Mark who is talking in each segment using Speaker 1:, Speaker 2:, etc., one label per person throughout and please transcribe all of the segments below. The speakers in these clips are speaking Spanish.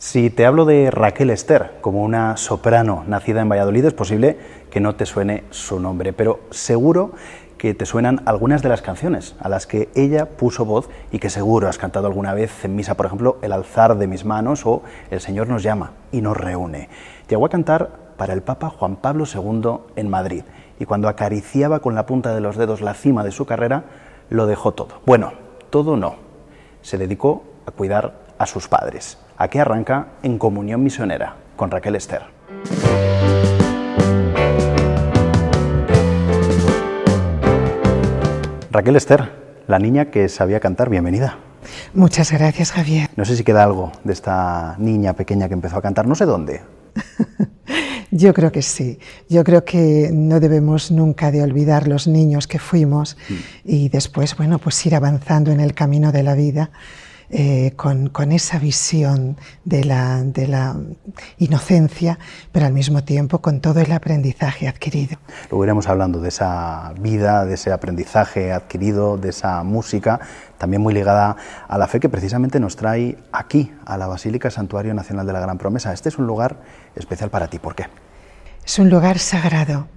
Speaker 1: Si te hablo de Raquel Ester como una soprano nacida en Valladolid, es posible que no te suene su nombre, pero seguro que te suenan algunas de las canciones a las que ella puso voz y que seguro has cantado alguna vez en misa, por ejemplo, El alzar de mis manos o El Señor nos llama y nos reúne. Llegó a cantar para el Papa Juan Pablo II en Madrid y cuando acariciaba con la punta de los dedos la cima de su carrera, lo dejó todo. Bueno, todo no. Se dedicó a cuidar a sus padres. Aquí arranca En Comunión Misionera con Raquel Ester. Raquel Ester, la niña que sabía cantar, bienvenida.
Speaker 2: Muchas gracias, Javier.
Speaker 1: No sé si queda algo de esta niña pequeña que empezó a cantar, no sé dónde.
Speaker 2: Yo creo que sí. Yo creo que no debemos nunca de olvidar los niños que fuimos y después, bueno, pues ir avanzando en el camino de la vida con esa visión de la inocencia, pero al mismo tiempo con todo el aprendizaje adquirido.
Speaker 1: Luego iremos hablando de esa vida, de ese aprendizaje adquirido, de esa música, también muy ligada a la fe que precisamente nos trae aquí, a la Basílica Santuario Nacional de la Gran Promesa. Este es un lugar especial para ti, ¿por qué?
Speaker 2: Es un lugar sagrado,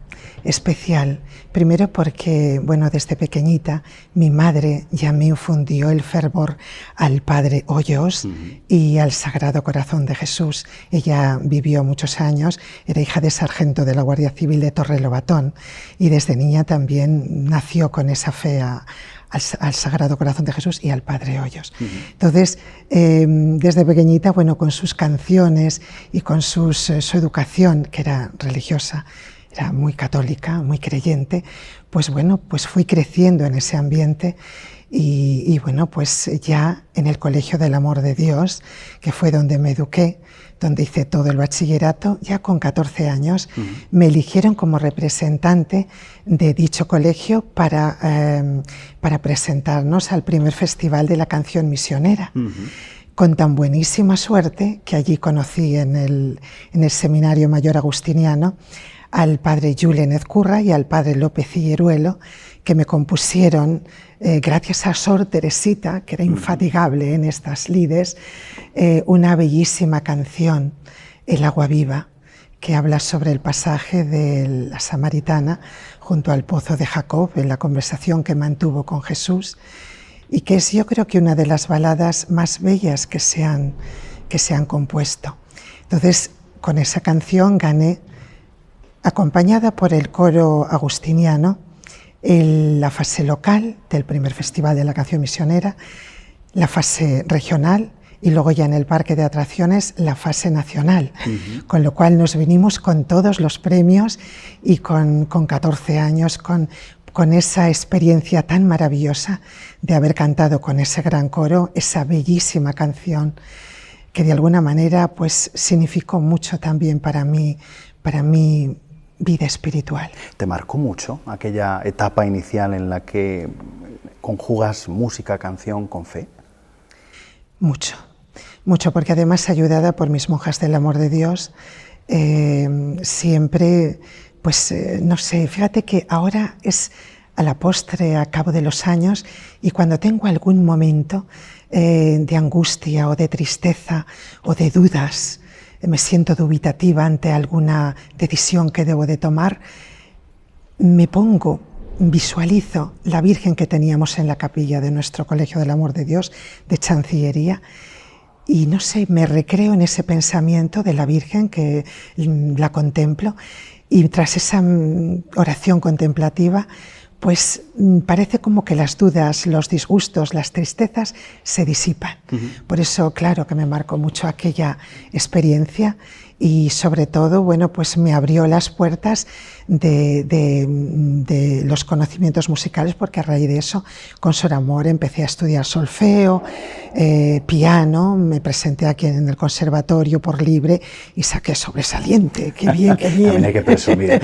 Speaker 2: especial, primero porque, bueno, desde pequeñita mi madre ya me infundió el fervor al Padre Hoyos y al Sagrado Corazón de Jesús. Ella vivió muchos años, era hija de sargento de la Guardia Civil de Torrelobatón y desde niña también nació con esa fe al Sagrado Corazón de Jesús y al Padre Hoyos. Entonces, desde pequeñita, bueno, con sus canciones y con su educación, que era religiosa, era muy católica, muy creyente, pues bueno, pues fui creciendo en ese ambiente y bueno, pues ya en el Colegio del Amor de Dios, que fue donde me eduqué, donde hice todo el bachillerato, ya con 14 años, me eligieron como representante de dicho colegio para presentarnos al primer Festival de la Canción Misionera. Con tan buenísima suerte que allí conocí en el Seminario Mayor Agustiniano al padre Julen Ezcurra y al padre López Higueruelo, que me compusieron, gracias a Sor Teresita, que era infatigable en estas lides, una bellísima canción, El agua viva, que habla sobre el pasaje de la samaritana junto al pozo de Jacob, en la conversación que mantuvo con Jesús, y que es, yo creo que una de las baladas más bellas que se han compuesto. Entonces, con esa canción gané, acompañada por el coro agustiniano, la fase local del primer Festival de la Canción Misionera, la fase regional y luego ya en el parque de atracciones la fase nacional, con lo cual nos vinimos con todos los premios y con 14 años, con esa experiencia tan maravillosa de haber cantado con ese gran coro, esa bellísima canción que de alguna manera pues significó mucho también para mí vida espiritual.
Speaker 1: ¿Te marcó mucho aquella etapa inicial en la que conjugas música, canción con fe?
Speaker 2: Mucho, mucho, porque además ayudada por mis monjas del Amor de Dios, siempre, pues no sé, fíjate que ahora es a la postre, a cabo de los años, y cuando tengo algún momento de angustia o de tristeza o de dudas, me siento dubitativa ante alguna decisión que debo de tomar, visualizo la Virgen que teníamos en la capilla de nuestro Colegio del Amor de Dios, de Chancillería, y no sé, me recreo en ese pensamiento de la Virgen que la contemplo, y tras esa oración contemplativa, pues parece como que las dudas, los disgustos, las tristezas se disipan. Por eso, claro, que me marcó mucho aquella experiencia y sobre todo, bueno, pues me abrió las puertas de los conocimientos musicales, porque a raíz de eso, con Sor Amor, empecé a estudiar solfeo, piano, me presenté aquí en el conservatorio por libre y saqué sobresaliente. ¡Qué bien, qué bien!
Speaker 1: También hay que presumir.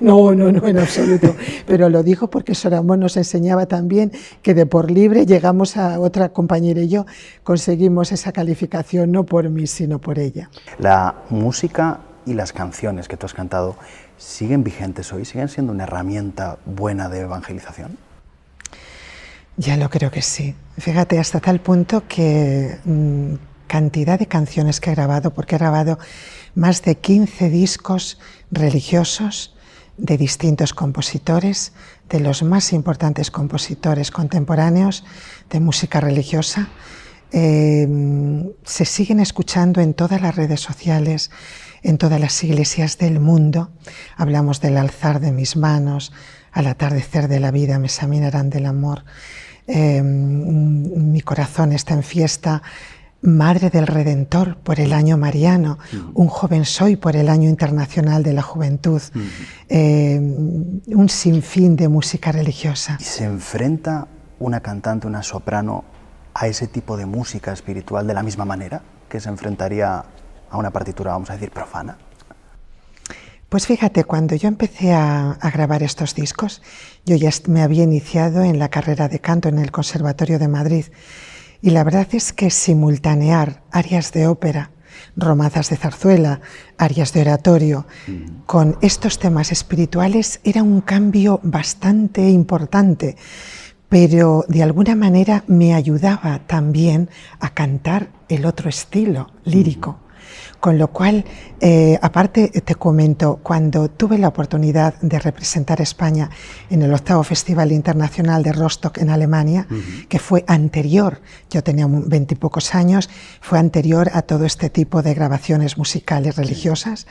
Speaker 2: No, en absoluto. Pero lo digo porque Sor Amor nos enseñaba también que de por libre llegamos a otra compañera y yo, conseguimos esa calificación, no por mí, sino por ella.
Speaker 1: La música y las canciones que tú has cantado, ¿siguen vigentes hoy? ¿Siguen siendo una herramienta buena de evangelización?
Speaker 2: Ya lo creo que sí. Fíjate, hasta tal punto que cantidad de canciones que he grabado, porque he grabado más de 15 discos religiosos de distintos compositores, de los más importantes compositores contemporáneos de música religiosa. Se siguen escuchando en todas las redes sociales, en todas las iglesias del mundo. Hablamos del alzar de mis manos, al atardecer de la vida me examinarán del amor, mi corazón está en fiesta, Madre del Redentor por el año mariano, Un joven soy por el año internacional de la juventud, un sinfín de música religiosa.
Speaker 1: ¿Y se enfrenta una cantante, una soprano, a ese tipo de música espiritual de la misma manera que se enfrentaría a una partitura, vamos a decir, profana?
Speaker 2: Pues fíjate, cuando yo empecé a grabar estos discos, yo ya me había iniciado en la carrera de canto en el Conservatorio de Madrid, y la verdad es que simultanear arias de ópera, romanzas de zarzuela, arias de oratorio, con estos temas espirituales era un cambio bastante importante, pero de alguna manera me ayudaba también a cantar el otro estilo lírico. Con lo cual, aparte te comento, cuando tuve la oportunidad de representar a España en el 8º Festival Internacional de Rostock en Alemania, que fue anterior, yo tenía 20 y pocos años, fue anterior a todo este tipo de grabaciones musicales religiosas,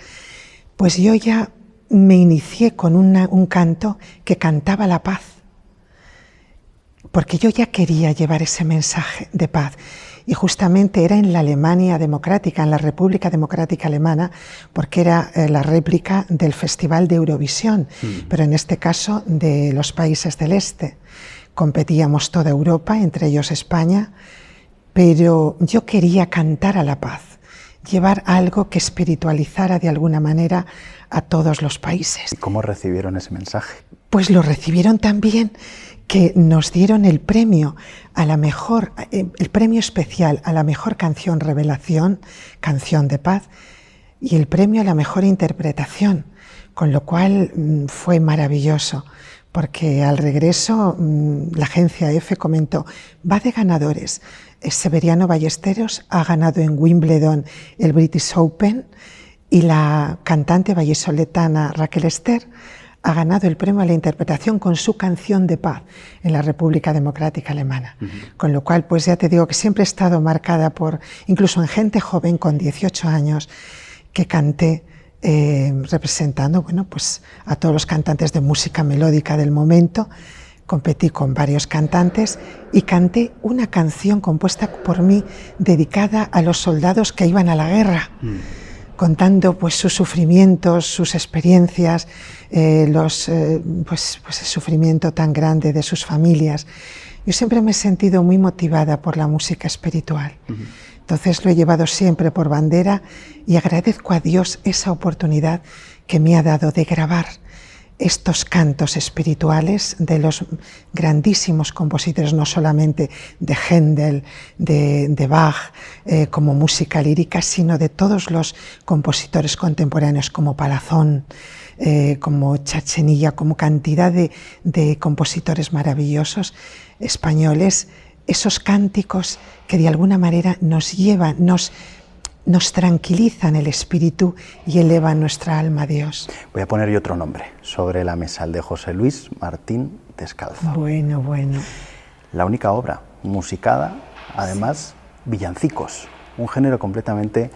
Speaker 2: pues yo ya me inicié con un canto que cantaba la paz, porque yo ya quería llevar ese mensaje de paz. Y justamente era en la Alemania democrática, en la República Democrática Alemana, porque era la réplica del Festival de Eurovisión, pero en este caso de los países del Este. Competíamos toda Europa, entre ellos España, pero yo quería cantar a la paz, llevar algo que espiritualizara de alguna manera a todos los países.
Speaker 1: ¿Y cómo recibieron ese mensaje?
Speaker 2: Pues lo recibieron tan bien que nos dieron el premio a la mejor, el premio especial a la mejor canción revelación, canción de paz, y el premio a la mejor interpretación, con lo cual fue maravilloso, porque al regreso la agencia EFE comentó, va de ganadores, Severiano Ballesteros ha ganado en Wimbledon el British Open y la cantante vallisoletana Raquel Ester ha ganado el premio a la interpretación con su canción de paz en la República Democrática Alemana. Con lo cual, pues ya te digo que siempre he estado marcada por, incluso en gente joven con 18 años, que canté representando, bueno, pues a todos los cantantes de música melódica del momento. Competí con varios cantantes y canté una canción compuesta por mí dedicada a los soldados que iban a la guerra. Contando pues sus sufrimientos, sus experiencias, pues el sufrimiento tan grande de sus familias. Yo siempre me he sentido muy motivada por la música espiritual. Entonces lo he llevado siempre por bandera y agradezco a Dios esa oportunidad que me ha dado de grabar estos cantos espirituales de los grandísimos compositores, no solamente de Händel, de Bach, como música lírica, sino de todos los compositores contemporáneos como Palazón, como Chachenilla, como cantidad de compositores maravillosos españoles, esos cánticos que de alguna manera nos llevan, nos tranquilizan el espíritu y elevan nuestra alma a Dios.
Speaker 1: Voy a poner yo otro nombre sobre la mesa, el de José Luis Martín Descalzo.
Speaker 2: Bueno.
Speaker 1: La única obra musicada, además, villancicos, un género completamente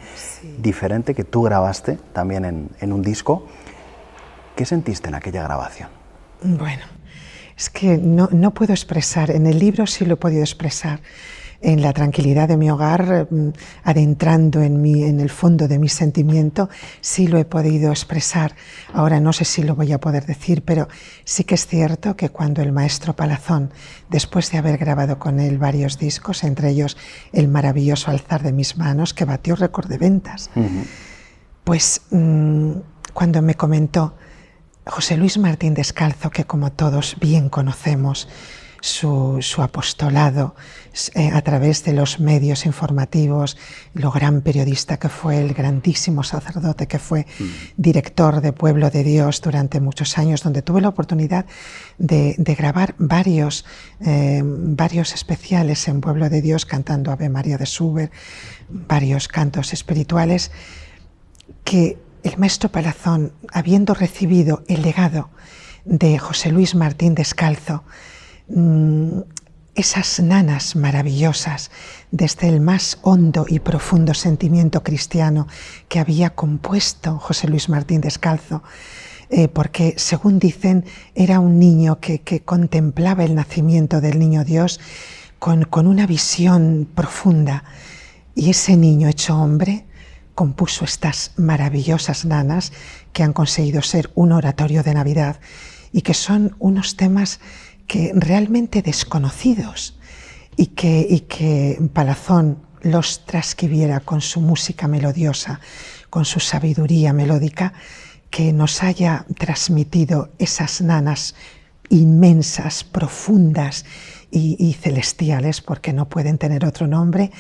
Speaker 1: diferente que tú grabaste también en un disco. ¿Qué sentiste en aquella grabación?
Speaker 2: Bueno, es que no puedo expresar, en el libro sí lo he podido expresar, en la tranquilidad de mi hogar, adentrando en el fondo de mi sentimiento, sí lo he podido expresar. Ahora no sé si lo voy a poder decir, pero sí que es cierto que cuando el maestro Palazón, después de haber grabado con él varios discos, entre ellos el maravilloso Alzar de mis manos, que batió récord de ventas, pues cuando me comentó José Luis Martín Descalzo, que como todos bien conocemos, su apostolado a través de los medios informativos, lo gran periodista que fue, el grandísimo sacerdote que fue, director de Pueblo de Dios durante muchos años, donde tuve la oportunidad de grabar varios especiales en Pueblo de Dios, cantando Ave María de Schubert, varios cantos espirituales, que el maestro Palazón, habiendo recibido el legado de José Luis Martín Descalzo, esas nanas maravillosas desde el más hondo y profundo sentimiento cristiano que había compuesto José Luis Martín Descalzo, porque según dicen era un niño que contemplaba el nacimiento del niño Dios con una visión profunda, y ese niño hecho hombre compuso estas maravillosas nanas que han conseguido ser un oratorio de Navidad y que son unos temas que realmente desconocidos y que Palazón los transcribiera con su música melodiosa, con su sabiduría melódica, que nos haya transmitido esas nanas inmensas, profundas y celestiales, porque no pueden tener otro nombre,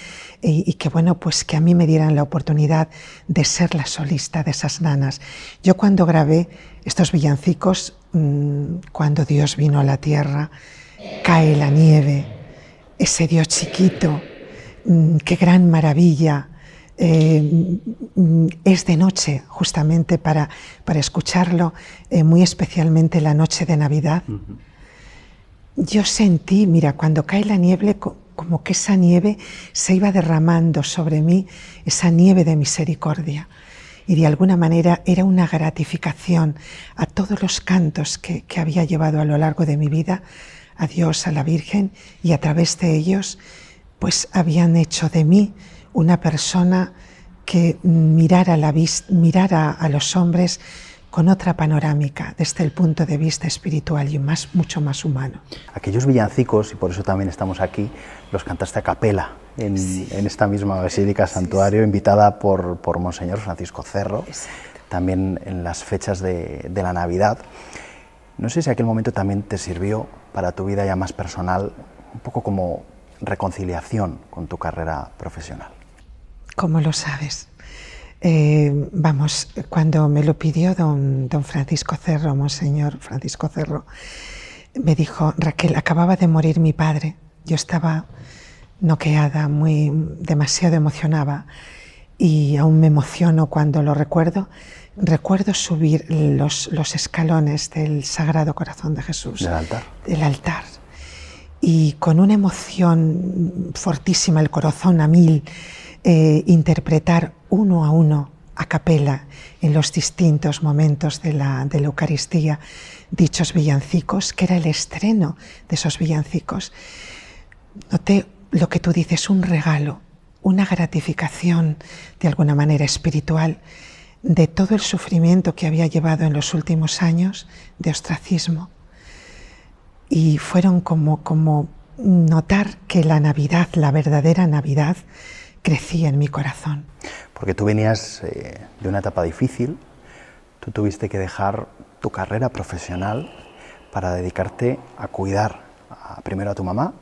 Speaker 2: y que bueno, pues que a mí me dieran la oportunidad de ser la solista de esas nanas. Yo cuando grabé estos villancicos, cuando Dios vino a la tierra, cae la nieve, ese Dios chiquito, qué gran maravilla, es de noche justamente para escucharlo, muy especialmente la noche de Navidad. Yo sentí, mira, cuando cae la nieve, como que esa nieve se iba derramando sobre mí, esa nieve de misericordia. Y de alguna manera era una gratificación a todos los cantos que había llevado a lo largo de mi vida a Dios, a la Virgen, y a través de ellos pues habían hecho de mí una persona que mirara a los hombres con otra panorámica desde el punto de vista espiritual y mucho más humano.
Speaker 1: Aquellos villancicos, y por eso también estamos aquí, los cantaste a capela en esta misma Basílica Santuario, invitada por Monseñor Francisco Cerro, también en las fechas de la Navidad. No sé si aquel momento también te sirvió para tu vida ya más personal, un poco como reconciliación con tu carrera profesional.
Speaker 2: ¿Cómo lo sabes? Cuando me lo pidió don Francisco Cerro, Monseñor Francisco Cerro, me dijo: Raquel, acababa de morir mi padre. Yo estaba noqueada, demasiado emocionada, y aún me emociono cuando lo recuerdo. Recuerdo subir los escalones del Sagrado Corazón de Jesús. Del altar. Y con una emoción fortísima, el corazón a mil, interpretar uno a uno, a capela, en los distintos momentos de la Eucaristía, dichos villancicos, que era el estreno de esos villancicos. Noté lo que tú dices, un regalo, una gratificación de alguna manera espiritual de todo el sufrimiento que había llevado en los últimos años de ostracismo. Y fueron como notar que la Navidad, la verdadera Navidad, crecía en mi corazón.
Speaker 1: Porque tú venías de una etapa difícil, tú tuviste que dejar tu carrera profesional para dedicarte a cuidar primero a tu mamá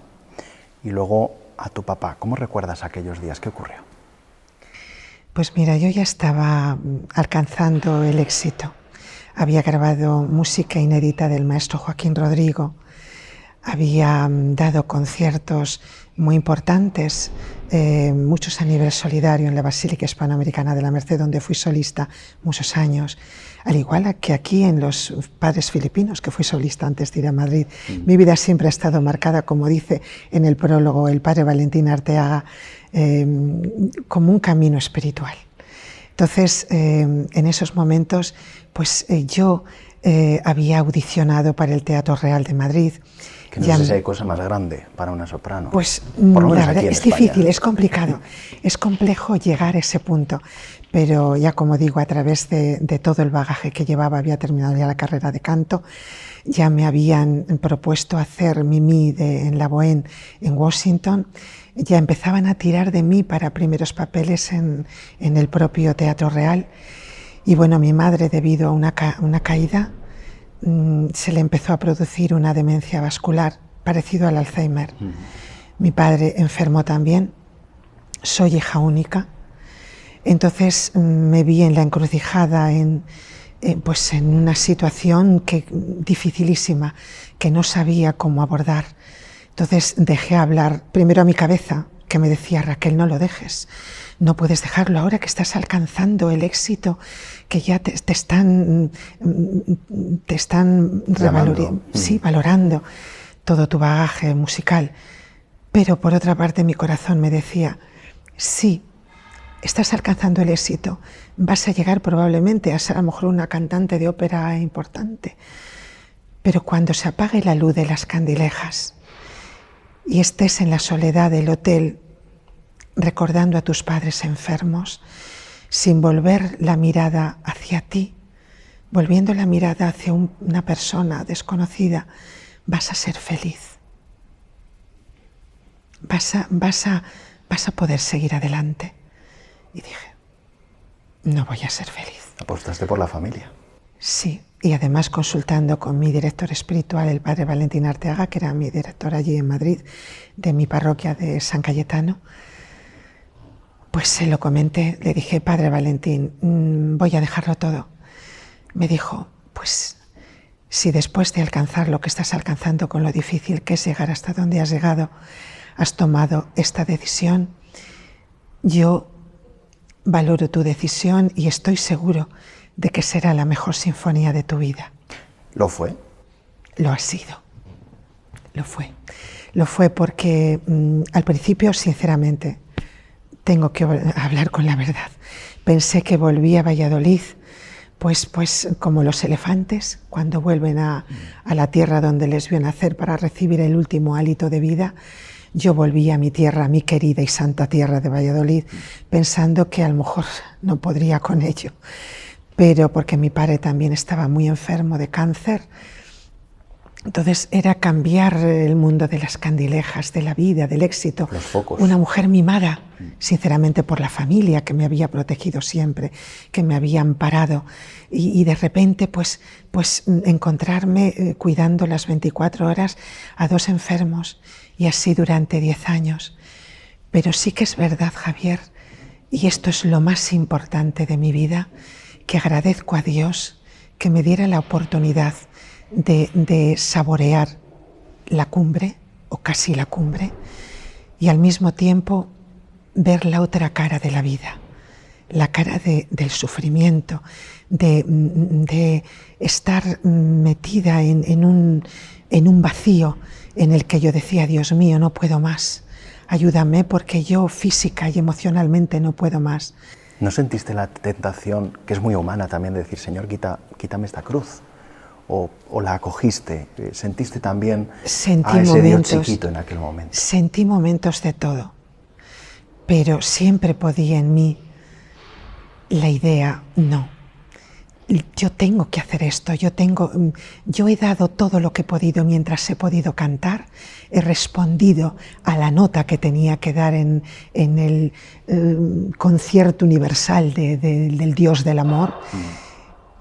Speaker 1: y luego a tu papá. ¿Cómo recuerdas aquellos días? ¿Qué ocurrió?
Speaker 2: Pues mira, yo ya estaba alcanzando el éxito. Había grabado música inédita del maestro Joaquín Rodrigo, había dado conciertos muy importantes, muchos a nivel solidario en la Basílica Hispanoamericana de la Merced, donde fui solista muchos años, al igual que aquí en los Padres Filipinos, que fui solista antes de ir a Madrid. Mi vida siempre ha estado marcada, como dice en el prólogo el padre Valentín Arteaga, como un camino espiritual. Entonces, en esos momentos, pues yo había audicionado para el Teatro Real de Madrid.
Speaker 1: Que no sé si hay cosa más grande para una soprano.
Speaker 2: Pues la verdad es difícil, es complicado, es complejo llegar a ese punto, pero ya como digo, a través de todo el bagaje que llevaba, había terminado ya la carrera de canto, ya me habían propuesto hacer Mimi en La Bohème en Washington, ya empezaban a tirar de mí para primeros papeles en el propio Teatro Real, y bueno, mi madre, debido a una caída, se le empezó a producir una demencia vascular parecido al Alzheimer. Mi padre enfermó también, soy hija única, entonces me vi en la encrucijada, pues en una situación dificilísima, que no sabía cómo abordar. Entonces dejé hablar primero a mi cabeza, que me decía: Raquel, no lo dejes, no puedes dejarlo ahora que estás alcanzando el éxito, que ya te están valorando todo tu bagaje musical. Pero por otra parte mi corazón me decía: sí, estás alcanzando el éxito, vas a llegar probablemente a ser a lo mejor una cantante de ópera importante, pero cuando se apague la luz de las candilejas y estés en la soledad del hotel recordando a tus padres enfermos, sin volver la mirada hacia ti, volviendo la mirada hacia una persona desconocida, vas a ser feliz. Vas a poder seguir adelante. Y dije: no voy a ser feliz.
Speaker 1: Apostaste por la familia.
Speaker 2: Sí, y además consultando con mi director espiritual, el padre Valentín Arteaga, que era mi director allí en Madrid, de mi parroquia de San Cayetano, pues se lo comenté, le dije: Padre Valentín, voy a dejarlo todo. Me dijo: pues si después de alcanzar lo que estás alcanzando, con lo difícil que es llegar hasta donde has llegado, has tomado esta decisión, yo valoro tu decisión y estoy seguro de que será la mejor sinfonía de tu vida.
Speaker 1: ¿Lo fue?
Speaker 2: Lo ha sido. Lo fue. Lo fue porque al principio, sinceramente, tengo que hablar con la verdad. Pensé que volví a Valladolid, pues como los elefantes, cuando vuelven a la tierra donde les vio nacer para recibir el último hálito de vida. Yo volví a mi tierra, a mi querida y santa tierra de Valladolid, pensando que a lo mejor no podría con ello, pero porque mi padre también estaba muy enfermo de cáncer. Entonces era cambiar el mundo de las candilejas, de la vida, del éxito.
Speaker 1: Los focos.
Speaker 2: Una mujer mimada, sinceramente, por la familia que me había protegido siempre, que me había amparado, y de repente pues encontrarme cuidando las 24 horas a 2 enfermos, y así durante 10 años. Pero sí que es verdad, Javier, y esto es lo más importante de mi vida, que agradezco a Dios que me diera la oportunidad de saborear la cumbre, o casi la cumbre, y al mismo tiempo ver la otra cara de la vida, la cara del sufrimiento, de estar metida en un vacío en el que yo decía: Dios mío, no puedo más, ayúdame, porque yo física y emocionalmente no puedo más.
Speaker 1: ¿No sentiste la tentación, que es muy humana también, de decir: Señor, quítame esta cruz? ¿O la acogiste? ¿Sentiste también a ese Dios chiquito en aquel momento?
Speaker 2: Sentí momentos de todo, pero siempre podía en mí la idea: no, yo tengo que hacer esto, yo he dado todo lo que he podido mientras he podido cantar, he respondido a la nota que tenía que dar en el concierto universal del Dios del amor.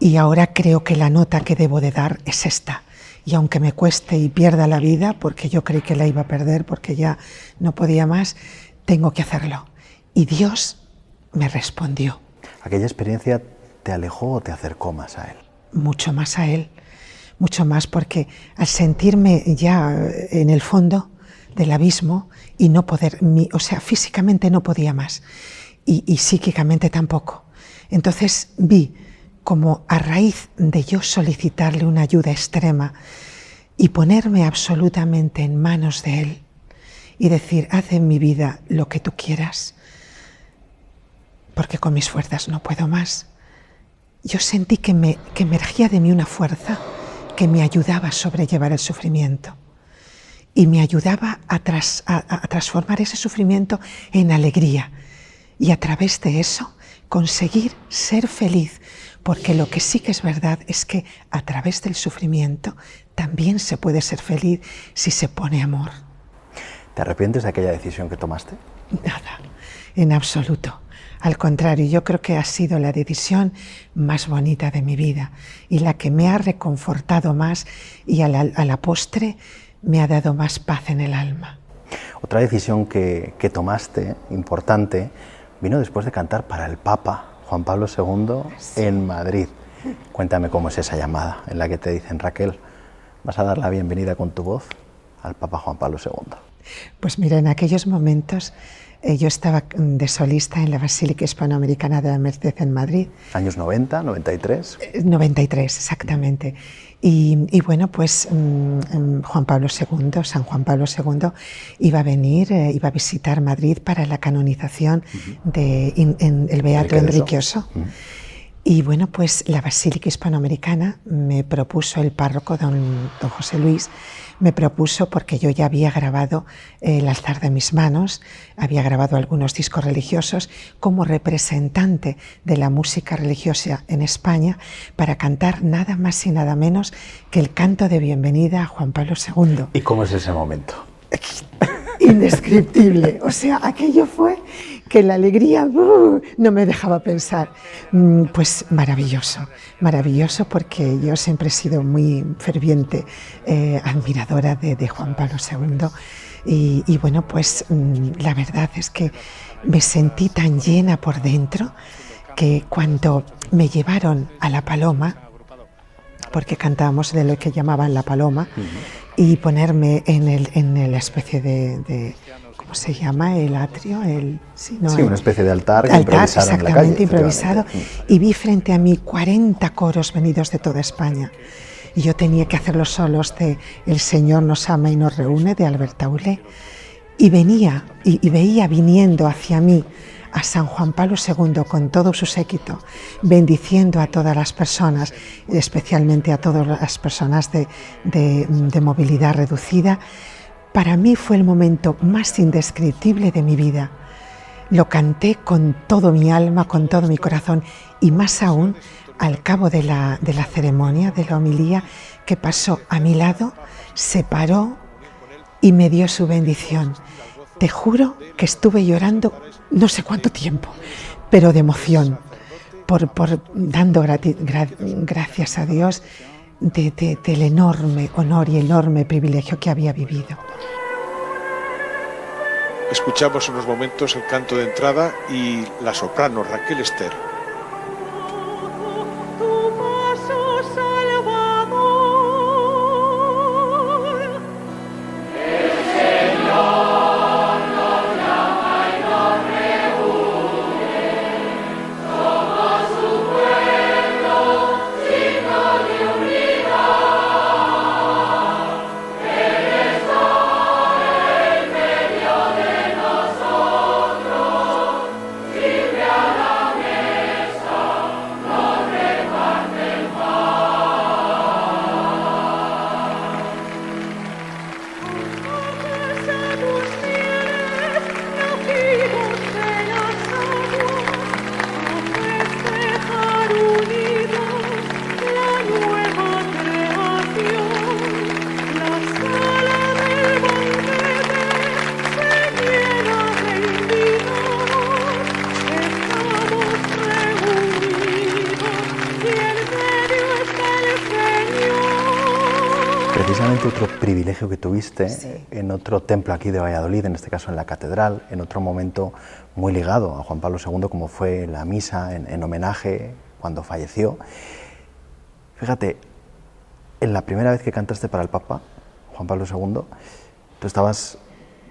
Speaker 2: Y ahora creo que la nota que debo de dar es esta. Y aunque me cueste y pierda la vida, porque yo creí que la iba a perder porque ya no podía más, tengo que hacerlo. Y Dios me respondió.
Speaker 1: ¿Aquella experiencia te alejó o te acercó más a Él?
Speaker 2: Mucho más a Él. Mucho más, porque al sentirme ya en el fondo del abismo y no poder, físicamente no podía más y psíquicamente tampoco. Entonces vi como, a raíz de yo solicitarle una ayuda extrema y ponerme absolutamente en manos de Él y decir: haz en mi vida lo que tú quieras, porque con mis fuerzas no puedo más, yo sentí que emergía de mí una fuerza que me ayudaba a sobrellevar el sufrimiento y me ayudaba a transformar ese sufrimiento en alegría, y a través de eso conseguir ser feliz, porque lo que sí que es verdad es que a través del sufrimiento también se puede ser feliz si se pone amor.
Speaker 1: ¿Te arrepientes de aquella decisión que tomaste?
Speaker 2: Nada, en absoluto. Al contrario, yo creo que ha sido la decisión más bonita de mi vida y la que me ha reconfortado más, y a la postre me ha dado más paz en el alma.
Speaker 1: Otra decisión que tomaste, importante, vino después de cantar para el Papa Juan Pablo II en Madrid. Cuéntame cómo es esa llamada en la que te dicen: Raquel, vas a dar la bienvenida con tu voz al Papa Juan Pablo II.
Speaker 2: Pues mira, en aquellos momentos yo estaba de solista en la Basílica Hispanoamericana de la Merced en Madrid.
Speaker 1: ¿Años 90, 93?
Speaker 2: 93, exactamente. Y bueno, pues Juan Pablo II, San Juan Pablo II, iba a venir, iba a visitar Madrid para la canonización en el Beato Enrique Oso. Y bueno, pues la Basílica Hispanoamericana me propuso, el párroco don José Luis, me propuso, porque yo ya había grabado El alzar de mis manos, había grabado algunos discos religiosos, como representante de la música religiosa en España, para cantar nada más y nada menos que el canto de bienvenida a Juan Pablo II.
Speaker 1: ¿Y cómo es ese momento?
Speaker 2: Indescriptible. O sea, aquello fue que la alegría no me dejaba pensar. Pues maravilloso, maravilloso, porque yo siempre he sido muy ferviente admiradora de Juan Pablo II. Y bueno, pues la verdad es que me sentí tan llena por dentro que cuando me llevaron a La Paloma, porque cantábamos de lo que llamaban La Paloma, y ponerme en la especie de ¿cómo se llama? El atrio,
Speaker 1: una especie de altar que improvisaron
Speaker 2: exactamente,
Speaker 1: en la calle,
Speaker 2: improvisado, y vi frente a mí 40 coros venidos de toda España. Y yo tenía que hacer los solos de El Señor nos ama y nos reúne, de Albert Aulé, y venía y veía viniendo hacia mí a San Juan Pablo II con todo su séquito, bendiciendo a todas las personas, especialmente a todas las personas de movilidad reducida. Para mí fue el momento más indescriptible de mi vida. Lo canté con todo mi alma, con todo mi corazón, y más aún al cabo de la ceremonia, de la homilía, que pasó a mi lado, se paró y me dio su bendición. Te juro que estuve llorando no sé cuánto tiempo, pero de emoción, por dando gracias a Dios del enorme honor y enorme privilegio que había vivido.
Speaker 3: Escuchamos unos momentos el canto de entrada y la soprano Raquel Ester.
Speaker 1: Precisamente otro privilegio que tuviste en otro templo aquí de Valladolid, en este caso en la catedral, en otro momento muy ligado a Juan Pablo II, como fue la misa en homenaje cuando falleció. Fíjate, en la primera vez que cantaste para el Papa, Juan Pablo II, tú estabas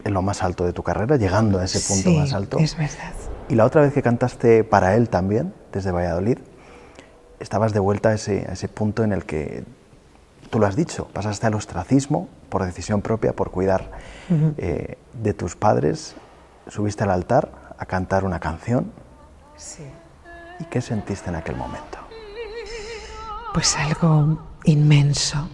Speaker 1: en lo más alto de tu carrera, llegando a ese punto más alto.
Speaker 2: Sí, es verdad.
Speaker 1: Y la otra vez que cantaste para él también, desde Valladolid, estabas de vuelta a ese punto en el que, tú lo has dicho, pasaste al ostracismo por decisión propia, por cuidar de tus padres, subiste al altar a cantar una canción.
Speaker 2: Sí.
Speaker 1: ¿Y qué sentiste en aquel momento?
Speaker 2: Pues algo inmenso,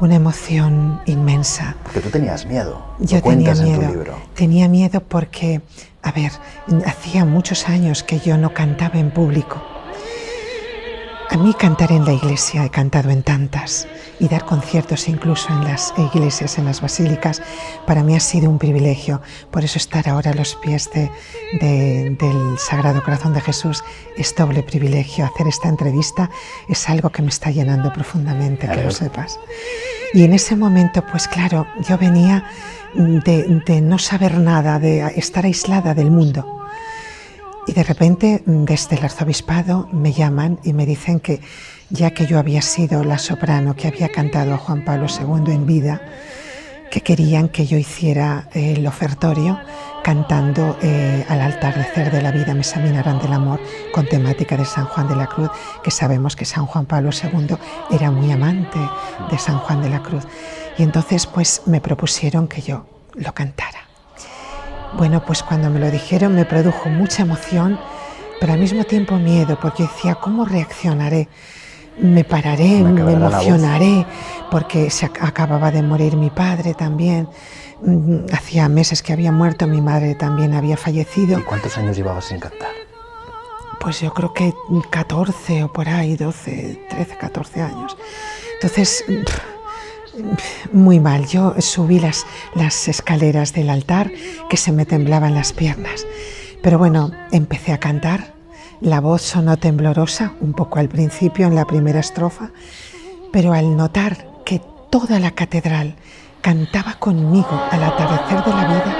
Speaker 2: una emoción inmensa.
Speaker 1: Porque tú tenías miedo,
Speaker 2: Yo
Speaker 1: lo cuentas
Speaker 2: tenía
Speaker 1: en
Speaker 2: miedo,
Speaker 1: tu libro.
Speaker 2: tenía miedo porque, a ver, hacía muchos años que yo no cantaba en público. A mí cantar en la iglesia, he cantado en tantas, y dar conciertos incluso en las iglesias, en las basílicas, para mí ha sido un privilegio. Por eso estar ahora a los pies del Sagrado Corazón de Jesús es doble privilegio. Hacer esta entrevista es algo que me está llenando profundamente, que lo sepas. Y en ese momento, pues claro, yo venía de no saber nada, de estar aislada del mundo. Y de repente, desde el arzobispado, me llaman y me dicen que, ya que yo había sido la soprano que había cantado a Juan Pablo II en vida, que querían que yo hiciera el ofertorio cantando al atardecer de la vida me examinarán del amor, con temática de San Juan de la Cruz, que sabemos que San Juan Pablo II era muy amante de San Juan de la Cruz. Y entonces pues me propusieron que yo lo cantara. Bueno, pues cuando me lo dijeron me produjo mucha emoción, pero al mismo tiempo miedo, porque decía, ¿cómo reaccionaré? Me pararé, me emocionaré, porque se acababa de morir mi padre también. Hacía meses que había muerto, mi madre también había fallecido.
Speaker 1: ¿Y cuántos años llevabas sin cantar?
Speaker 2: Pues yo creo que 14 o por ahí, 12, 13, 14 años. Entonces, muy mal. Yo subí las escaleras del altar que se me temblaban las piernas. Pero bueno, empecé a cantar. La voz sonó temblorosa, un poco al principio, en la primera estrofa, pero al notar que toda la catedral cantaba conmigo al atardecer de la vida,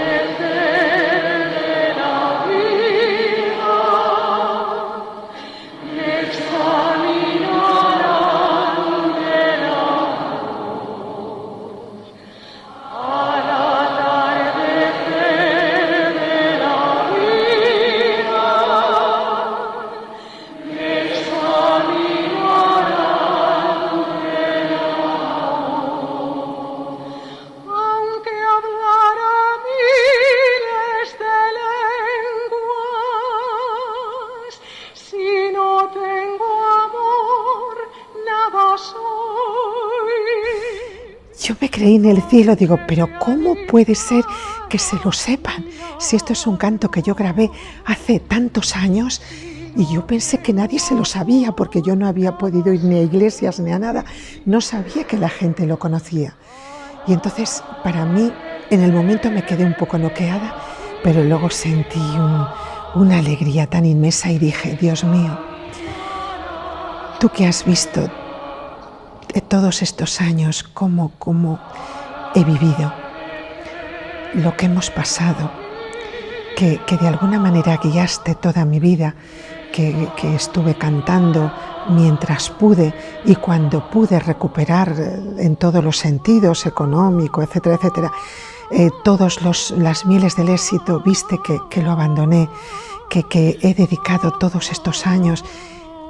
Speaker 2: yo me creí en el cielo, digo, pero ¿cómo puede ser que se lo sepan? Si esto es un canto que yo grabé hace tantos años y yo pensé que nadie se lo sabía porque yo no había podido ir ni a iglesias ni a nada. No sabía que la gente lo conocía. Y entonces, para mí, en el momento me quedé un poco noqueada, pero luego sentí una alegría tan inmensa y dije, Dios mío, tú que has visto todos estos años cómo he vivido, lo que hemos pasado, que de alguna manera guiaste toda mi vida, que estuve cantando mientras pude y cuando pude recuperar en todos los sentidos, económico, etcétera, etcétera, todas las mieles del éxito, viste que lo abandoné, que he dedicado todos estos años.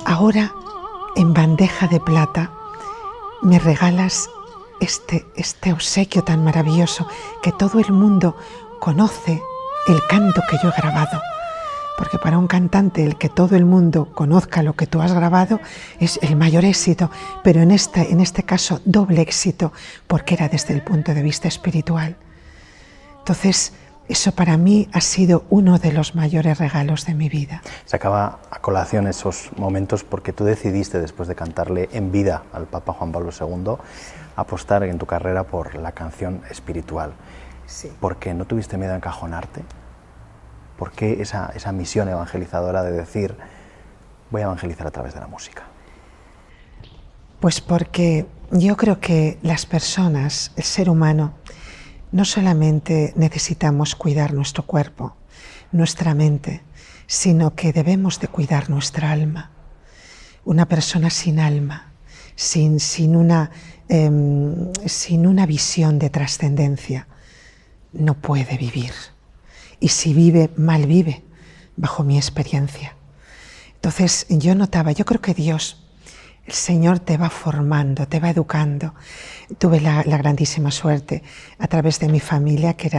Speaker 2: Ahora, en bandeja de plata, me regalas este obsequio tan maravilloso, que todo el mundo conoce el canto que yo he grabado. Porque para un cantante el que todo el mundo conozca lo que tú has grabado es el mayor éxito, pero en este caso doble éxito, porque era desde el punto de vista espiritual. Entonces, eso para mí ha sido uno de los mayores regalos de mi vida.
Speaker 1: Sacaba a colación esos momentos porque tú decidiste, después de cantarle en vida al Papa Juan Pablo II, apostar en tu carrera por la canción espiritual.
Speaker 2: Sí.
Speaker 1: ¿Por qué? ¿No tuviste miedo a encajonarte? ¿Por qué esa misión evangelizadora de decir, voy a evangelizar a través de la música?
Speaker 2: Pues porque yo creo que las personas, el ser humano, no solamente necesitamos cuidar nuestro cuerpo, nuestra mente, sino que debemos de cuidar nuestra alma. Una persona sin alma, sin una visión de trascendencia, no puede vivir. Y si vive, mal vive, bajo mi experiencia. Entonces yo creo que Dios, el Señor te va formando, te va educando. Tuve la grandísima suerte a través de mi familia que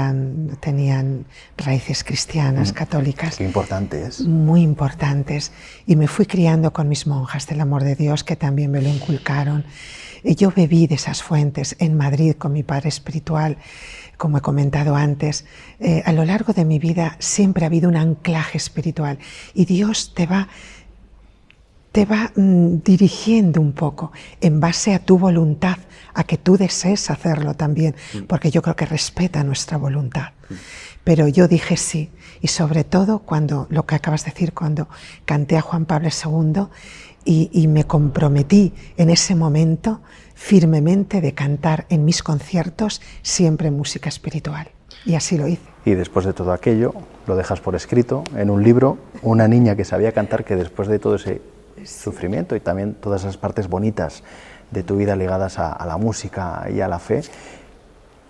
Speaker 2: tenían raíces cristianas, católicas.
Speaker 1: Qué importante es.
Speaker 2: Muy importantes. Y me fui criando con mis monjas del amor de Dios, que también me lo inculcaron. Y yo bebí de esas fuentes en Madrid con mi padre espiritual, como he comentado antes. A lo largo de mi vida siempre ha habido un anclaje espiritual y Dios te va te va dirigiendo un poco en base a tu voluntad, a que tú desees hacerlo también, porque yo creo que respeta nuestra voluntad. Pero yo dije sí, y sobre todo cuando, lo que acabas de decir, cuando canté a Juan Pablo II y me comprometí en ese momento firmemente de cantar en mis conciertos siempre música espiritual. Y así lo hice.
Speaker 1: Y después de todo aquello, lo dejas por escrito en un libro, una niña que sabía cantar, que después de todo ese sufrimiento y también todas esas partes bonitas de tu vida ligadas a la música y a la fe,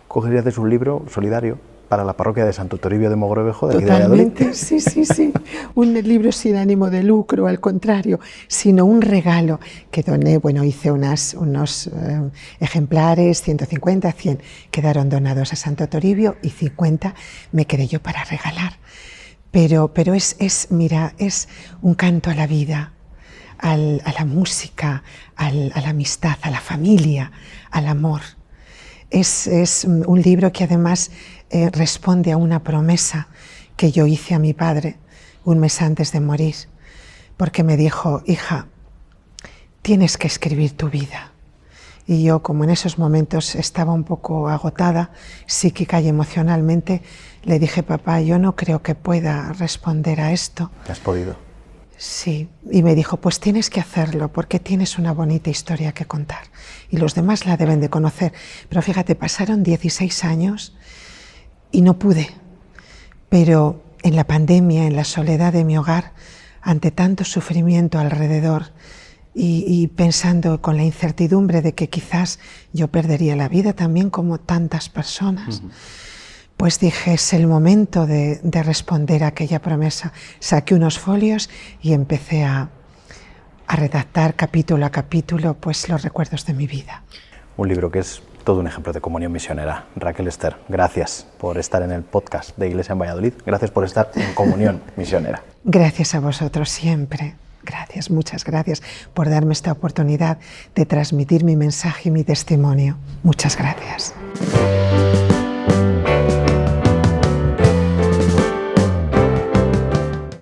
Speaker 1: coges y haces un libro solidario para la parroquia de Santo Toribio de Mogrovejo de aquí de Valladolid.
Speaker 2: Totalmente, sí. Un libro sin ánimo de lucro, al contrario, sino un regalo que doné. Bueno, hice unos ejemplares, 150, 100, quedaron donados a Santo Toribio y 50 me quedé yo para regalar. Pero mira, es un canto a la vida, a la música, a la amistad, a la familia, al amor. Es un libro que además responde a una promesa que yo hice a mi padre un mes antes de morir, porque me dijo: hija, tienes que escribir tu vida. Y yo, como en esos momentos estaba un poco agotada, psíquica y emocionalmente, le dije: papá, yo no creo que pueda responder a esto.
Speaker 1: ¿Has podido?
Speaker 2: Sí, y me dijo: pues tienes que hacerlo porque tienes una bonita historia que contar y los demás la deben de conocer. Pero fíjate, pasaron 16 años y no pude, pero en la pandemia, en la soledad de mi hogar, ante tanto sufrimiento alrededor y pensando con la incertidumbre de que quizás yo perdería la vida también como tantas personas, pues dije: es el momento de responder a aquella promesa. Saqué unos folios y empecé a redactar capítulo a capítulo pues los recuerdos de mi vida.
Speaker 1: Un libro que es todo un ejemplo de comunión misionera. Raquel Ester, gracias por estar en el podcast de Iglesia en Valladolid. Gracias por estar en comunión misionera.
Speaker 2: Gracias a vosotros siempre. Gracias, muchas gracias por darme esta oportunidad de transmitir mi mensaje y mi testimonio. Muchas gracias.